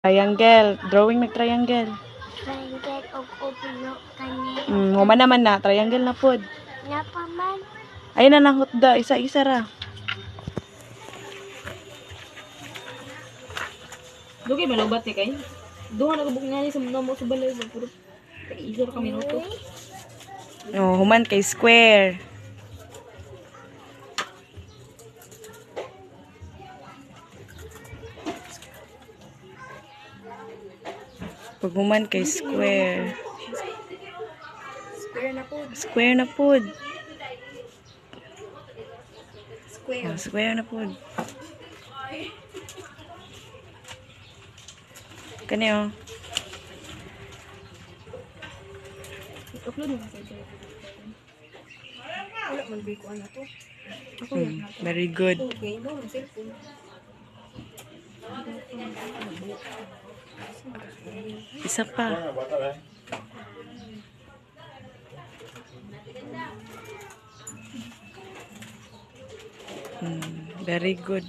Triangle. Drawing triangle. Triangle og ulo kani. Human naman na. Triangle na pod. Napa man. Ayun na lang hotda. Isa-isa ra. Dugay malubat ni kay. Duha na kabuk nga ni sa mga mo sa balay sa puro. Isa ra ka minuto. Human kay square. Pag human kay square. Square na pod. Square na pod. Square. Square na pod. Kani oh. Upload mo sa ito. Wala man ba ko ano to? Ako yan na to. Very good. Okay, mo ang cellphone. Isa pa. Very good.